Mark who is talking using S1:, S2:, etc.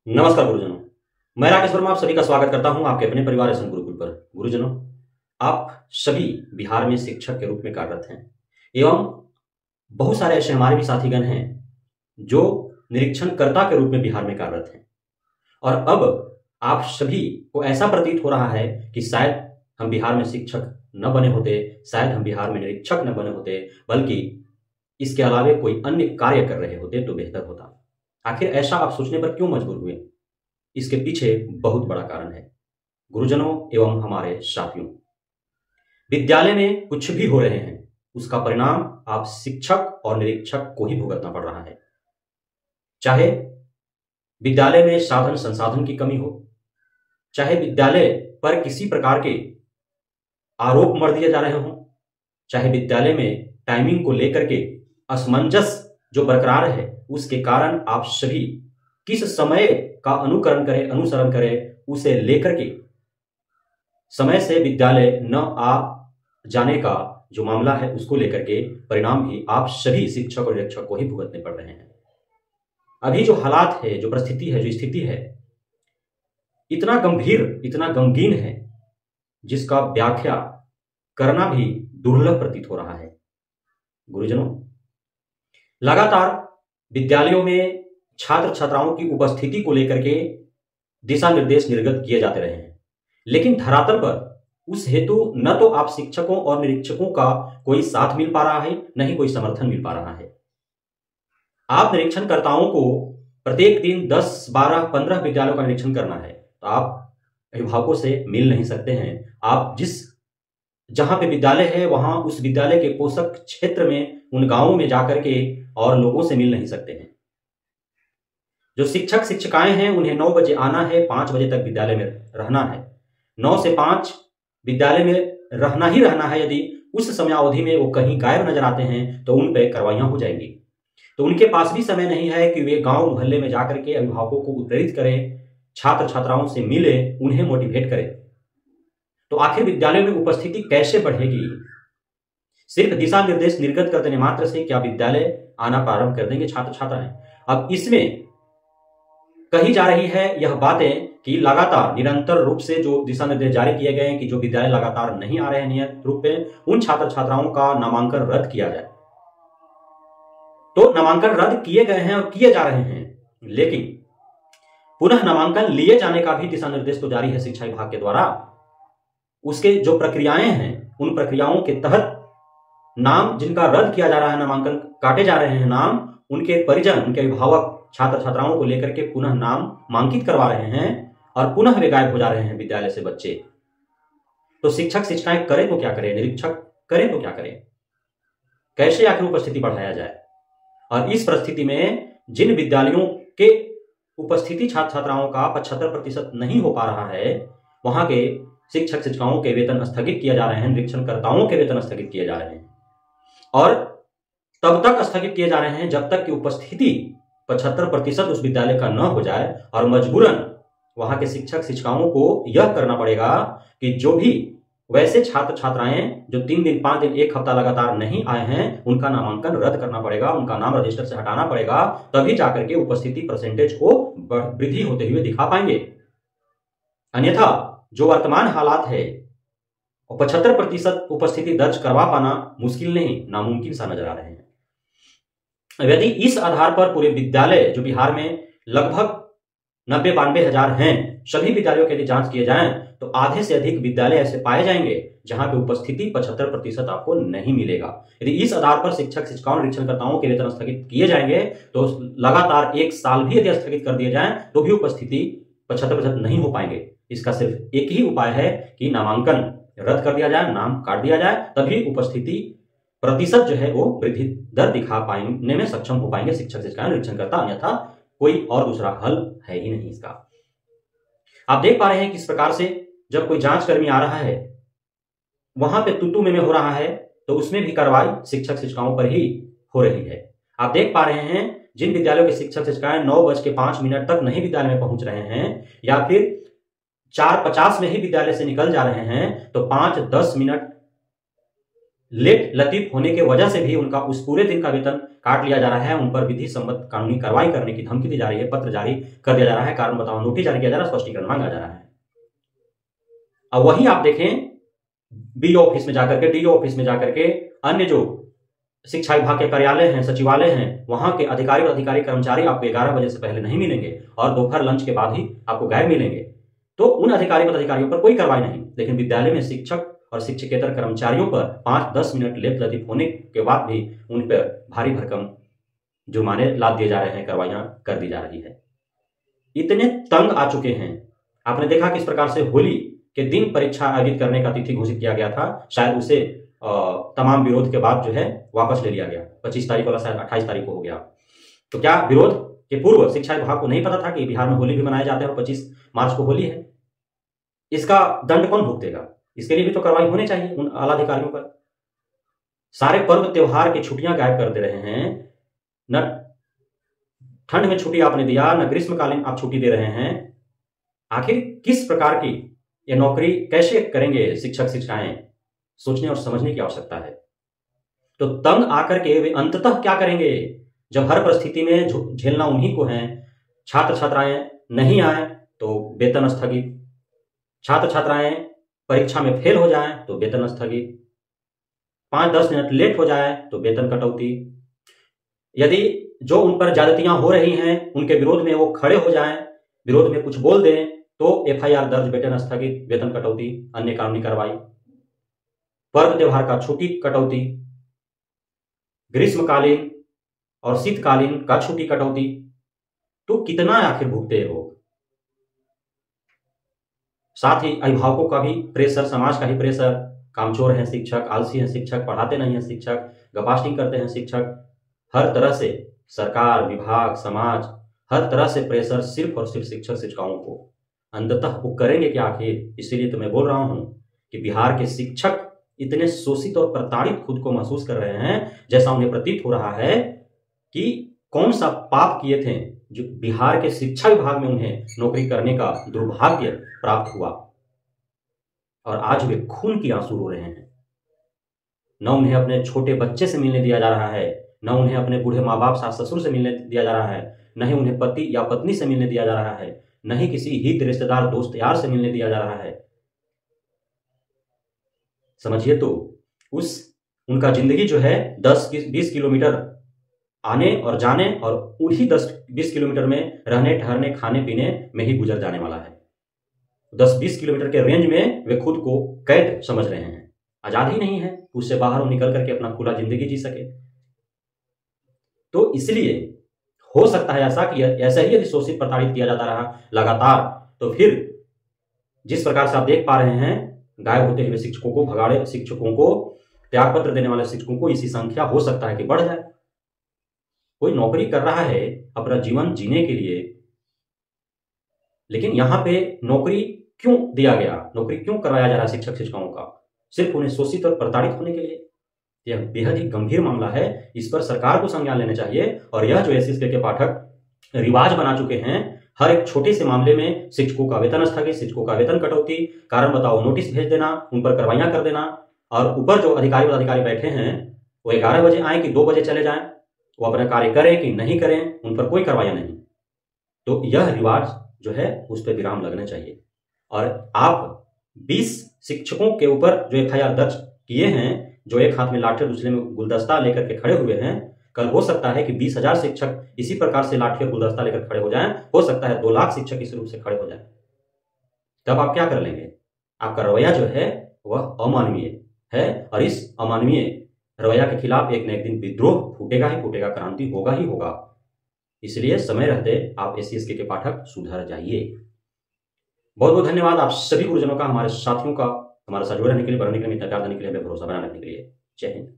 S1: नमस्कार गुरुजनों। मैं राकेश वर्मा आप सभी का स्वागत करता हूं आपके अपने परिवार एसएन गुरुकुल पर। गुरुजनों, आप सभी बिहार में शिक्षक के रूप में कार्यरत हैं एवं बहुत सारे ऐसे हमारे भी साथीगण हैं जो निरीक्षणकर्ता के रूप में बिहार में कार्यरत हैं। और अब आप सभी को ऐसा प्रतीत हो रहा है कि शायद हम बिहार में शिक्षक न बने होते, शायद हम बिहार में निरीक्षक न बने होते, बल्कि इसके अलावे कोई अन्य कार्य कर रहे होते तो बेहतर होता। आखिर ऐसा आप सोचने पर क्यों मजबूर हुए? इसके पीछे बहुत बड़ा कारण है। गुरुजनों एवं हमारे साथियों, विद्यालय में कुछ भी हो रहे हैं उसका परिणाम आप शिक्षक और निरीक्षक को ही भुगतना पड़ रहा है। चाहे विद्यालय में साधन संसाधन की कमी हो, चाहे विद्यालय पर किसी प्रकार के आरोप मढ़ दिए जा रहे हों, चाहे विद्यालय में टाइमिंग को लेकर के असमंजस जो बरकरार है उसके कारण आप सभी किस समय का अनुसरण करें, उसे लेकर के समय से विद्यालय न आ जाने का जो मामला है उसको लेकर के परिणाम भी आप सभी शिक्षक और निरीक्षक को ही भुगतने पड़ रहे हैं। अभी जो हालात है, जो परिस्थिति है, जो स्थिति है, इतना गंभीर, इतना गमगीन है जिसका व्याख्या करना भी दुर्लभ प्रतीत हो रहा है। गुरुजनों, लगातार विद्यालयों में छात्र छात्राओं की उपस्थिति को लेकर के दिशा निर्देश निर्गत किए जाते रहे हैं, लेकिन धरातल पर उस हेतु न तो आप शिक्षकों और निरीक्षकों का कोई साथ मिल पा रहा है, न ही कोई समर्थन मिल पा रहा है। आप निरीक्षणकर्ताओं को प्रत्येक दिन 10, 12, 15 विद्यालयों का निरीक्षण करना है तो आप अभिभावकों से मिल नहीं सकते हैं। आप जहां पे विद्यालय है वहां उस विद्यालय के पोषक क्षेत्र में, उन गांवों में जाकर के और लोगों से मिल नहीं सकते हैं। जो शिक्षक शिक्षिकाएं हैं उन्हें 9 बजे आना है, 5 बजे तक विद्यालय में रहना है। 9 से 5 विद्यालय में रहना ही रहना है। यदि उस समयावधि में वो कहीं गायब नजर आते हैं तो उन पर कार्रवाइयां हो जाएंगी। तो उनके पास भी समय नहीं है कि वे गांव मोहल्ले में जाकर के अभिभावकों को उत्प्रेरित करें, छात्र छात्राओं से मिले, उन्हें मोटिवेट करें। तो आखिर विद्यालयों में उपस्थिति कैसे बढ़ेगी? सिर्फ दिशा निर्देश निर्गत कर देने मात्र से क्या विद्यालय आना प्रारंभ कर देंगे छात्र छात्राएं? अब इसमें कही जा रही है यह बातें कि लगातार निरंतर रूप से जो दिशा निर्देश जारी किए गए हैं कि जो विद्यालय लगातार नहीं आ रहे हैं नियमित रूप से, उन छात्र छात्राओं का नामांकन रद्द किया जाए। तो नामांकन रद्द किए गए हैं और किए जा रहे हैं, लेकिन पुनः नामांकन लिए जाने का भी दिशा निर्देश तो जारी है शिक्षा विभाग के द्वारा। उसके जो प्रक्रियाएं हैं उन प्रक्रियाओं के तहत नाम जिनका रद्द किया जा रहा है, नामांकन काटे जा रहे हैं नाम, उनके परिजन, उनके अभिभावक छात्र छात्राओं को लेकर के पुनः नाम मांकित करवा रहे हैं और पुनः वे गायब हो जा रहे हैं विद्यालय से बच्चे। तो शिक्षक शिक्षिकाएं करें तो क्या करें, निरीक्षक करें तो क्या करें? कैसे आखिर उपस्थिति बढ़ाया जाए? और इस परिस्थिति में जिन विद्यालयों के उपस्थिति छात्र छात्राओं का 75% नहीं हो पा रहा है, वहां के शिक्षक शिक्षिकाओं के वेतन स्थगित किए जा रहे हैं, निरीक्षणकर्ताओं के वेतन स्थगित किए जा रहे हैं और तब तक स्थगित किए जा रहे हैं जब तक कि उपस्थिति 75% उस विद्यालय का न हो जाए। और मजबूरन वहां के शिक्षक शिक्षिकाओं को यह करना पड़ेगा कि जो भी वैसे छात्र छात्राएं जो 3 दिन, 5 दिन, 1 हफ्ता लगातार नहीं आए हैं, उनका नामांकन रद्द करना पड़ेगा, उनका नाम रजिस्टर से हटाना पड़ेगा, तभी जाकर के उपस्थिति परसेंटेज को वृद्धि होते हुए दिखा पाएंगे। अन्यथा जो वर्तमान हालात है 75% उपस्थिति दर्ज करवा पाना मुश्किल नहीं, नामुमकिन सा नजर आ रहे हैं। यदि इस आधार पर पूरे विद्यालय जो बिहार में लगभग 90-92 हजार हैं, सभी विद्यालयों के लिए जांच किए जाएं तो आधे से अधिक विद्यालय ऐसे पाए जाएंगे जहां पे उपस्थिति 75% आपको नहीं मिलेगा। यदि इस आधार पर शिक्षक शिक्षिकाओं निरीक्षणकर्ताओं के वेतन स्थगित किए जाएंगे तो लगातार 1 साल भी यदि स्थगित कर दिए जाएं तो भी उपस्थिति 75% नहीं हो पाएंगे। इसका सिर्फ एक ही उपाय है कि नामांकन रद्द कर दिया जाए, नाम काट दिया जाए, तभी उपस्थिति प्रतिशत जो है वो वृद्धि दर दिखा पाने में सक्षम हो पाएंगे शिक्षक शिक्षिका निरीक्षणकर्ता। अन्यथा कोई और दूसरा हल है ही नहीं इसका। आप देख पा रहे हैं किस प्रकार से जब कोई जांच कर्मी आ रहा है वहां पे तू में हो रहा है तो उसमें भी कार्रवाई शिक्षक शिक्षिकाओं पर ही हो रही है। आप देख पा रहे हैं जिन विद्यालयों के शिक्षक शिक्षिकाएं 9:05 तक नहीं विद्यालय में पहुंच रहे हैं या फिर 4:50 में ही विद्यालय से निकल जा रहे हैं तो 5-10 मिनट लेट लतीफ होने के वजह से भी उनका उस पूरे दिन का वेतन काट लिया जा रहा है। उन पर विधि सम्मत कानूनी कार्रवाई करने की धमकी दी जा रही है, पत्र जारी कर दिया जा रहा है, कारण बताओ नोटिस जारी किया जा रहा है, स्पष्टीकरण मांगा जा रहा है। अब वहीं आप देखें बीओ ऑफिस में जाकर के, डीओ ऑफिस में जाकर के, अन्य जो शिक्षा विभाग के कार्यालय हैं, सचिवालय हैं, वहां के अधिकारी और अधिकारी कर्मचारी आपको 11 बजे से पहले नहीं मिलेंगे और दोपहर लंच के बाद ही आपको गायब मिलेंगे। तो उन अधिकारी पदाधिकारियों पर कोई कार्रवाई नहीं, लेकिन विद्यालय में शिक्षक और शिक्षकेतर कर्मचारियों पर 5-10 मिनट लेट लतीफ होने के बाद भी उन पर भारी भरकम जुर्माने लाद दिए जा रहे हैं, कार्रवाइयां कर दी जा रही है। इतने तंग आ चुके हैं। आपने देखा किस प्रकार से होली के दिन परीक्षा आयोजित करने का तिथि घोषित किया गया था, शायद उसे तमाम विरोध के बाद जो है वापस ले लिया गया। 25 तारीख वाला शायद 28 तारीख को हो गया। तो क्या विरोध के पूर्व शिक्षा विभाग को नहीं पता था कि बिहार में होली भी मनाए जाते हैं और 25 मार्च को होली है? इसका दंड कौन भुगतेगा? इसके लिए भी तो कार्रवाई होनी चाहिए उन आला अधिकारियों पर। सारे पर्व त्योहार की छुट्टियां गायब कर दे रहे हैं। न ठंड में छुट्टी आपने दिया, न ग्रीष्मकालीन आप छुट्टी दे रहे हैं। आखिर किस प्रकार की ये नौकरी कैसे करेंगे शिक्षक शिक्षिकाएं? सोचने और समझने की आवश्यकता है। तो तंग आकर के वे अंततः क्या करेंगे, जब हर परिस्थिति में झेलना उन्हीं को है। छात्र छात्राएं नहीं आए तो वेतन स्थगित, छात्र छात्राएं परीक्षा में फेल हो जाएं तो वेतन स्थगित, 5-10 मिनट लेट हो जाए तो वेतन कटौती, यदि जो उन पर ज्यादतियां हो रही हैं उनके विरोध में वो खड़े हो जाएं, विरोध में कुछ बोल दें तो एफआईआर दर्ज, वेतन स्थगित, वेतन कटौती, अन्य कानूनी कार्रवाई, पर्व त्योहार का छुट्टी कटौती, ग्रीष्मकालीन और शीतकालीन का छुट्टी कटौती। तो कितना आखिर भुगते हो? साथ ही अभिभावकों का भी प्रेशर, समाज का ही प्रेशर, कामचोर हैं शिक्षक, आलसी हैं शिक्षक, पढ़ाते नहीं हैं शिक्षक, गपास्टिंग करते हैं शिक्षक। हर तरह से सरकार, विभाग, समाज, हर तरह से प्रेशर सिर्फ और सिर्फ शिक्षक शिक्षिकाओं को। अंततः वो करेंगे क्या आखिर? इसीलिए तो मैं बोल रहा हूं कि बिहार के शिक्षक इतने शोषित और प्रताड़ित खुद को महसूस कर रहे हैं, जैसा उन्हें प्रतीत हो रहा है कि कौन सा पाप किए थे जो बिहार के शिक्षा विभाग में उन्हें नौकरी करने का दुर्भाग्य प्राप्त हुआ, और आज वे खून की आंसू रो रहे हैं। न उन्हें अपने छोटे बच्चे से मिलने दिया जा रहा है, न उन्हें अपने बूढ़े माँ बाप, सास ससुर से मिलने दिया जा रहा है, न ही उन्हें पति या पत्नी से मिलने दिया जा रहा है, न ही किसी हित रिश्तेदार, दोस्त यार से मिलने दिया जा रहा है। समझिए, तो उनका जिंदगी जो है 10-20 किलोमीटर आने और जाने और उन्हीं 10-20 किलोमीटर में रहने, ठहरने, खाने पीने में ही गुजर जाने वाला है। 10-20 किलोमीटर के रेंज में वे खुद को कैद समझ रहे हैं। आजाद ही नहीं है उससे बाहर वो निकल करके अपना खुला जिंदगी जी सके। तो इसलिए हो सकता है ऐसा कि ऐसा ही यदि शोषित प्रताड़ित किया जाता रहा लगातार, तो फिर जिस प्रकार से आप देख पा रहे हैं गायब होते हुए शिक्षकों को, भगाड़े शिक्षकों को, त्यागपत्र देने वाले शिक्षकों को, इसी संख्या हो सकता है कि बढ़ जाए। कोई नौकरी कर रहा है अपना जीवन जीने के लिए, लेकिन यहां पे नौकरी क्यों दिया गया, नौकरी क्यों करवाया जा रहा है शिक्षक शिक्षिकाओं का? सिर्फ उन्हें शोषित और प्रताड़ित होने के लिए। यह बेहद ही गंभीर मामला है, इस पर सरकार को संज्ञान लेना चाहिए। और यह जो एसएसके के पाठक रिवाज बना चुके हैं, हर एक छोटे से मामले में शिक्षकों का वेतन स्थगित, शिक्षकों का वेतन कटौती, कारण बताओ नोटिस भेज देना, उन पर कार्रवाइयां कर देना, और ऊपर जो अधिकारी बैठे हैं वो 11 बजे आए कि 2 बजे चले जाएं, वो अपना कार्य करें कि नहीं करें, उन पर कोई कार्रवाई नहीं। तो यह रिवाज जो है उस पर विराम लगना चाहिए। और आप 20 शिक्षकों के ऊपर जो एफआईआर दर्ज किए हैं, जो एक हाथ में लाठी और दूसरे में गुलदस्ता लेकर के खड़े हुए हैं, कल हो सकता है कि 20,000 शिक्षक इसी प्रकार से लाठी और गुलदस्ता लेकर खड़े हो जाएं, हो सकता है 2 लाख शिक्षक इस रूप से खड़े हो जाएं। तब आप क्या कर लेंगे? आपका रवैया जो है वह अमानवीय है, और इस अमानवीय रवैया के खिलाफ एक न एक दिन विद्रोह फूटेगा ही फूटेगा, क्रांति होगा ही होगा। इसलिए समय रहते आप एससीएसके के पाठक सुधर जाइए। बहुत बहुत धन्यवाद आप सभी गुरुजनों का, हमारे साथियों का, हमारे साथ जुड़े रहने के लिए, बढ़ने के लिए, इतना प्यार देने के लिए, हमें भरोसा बनाने के लिए। जय हिंद।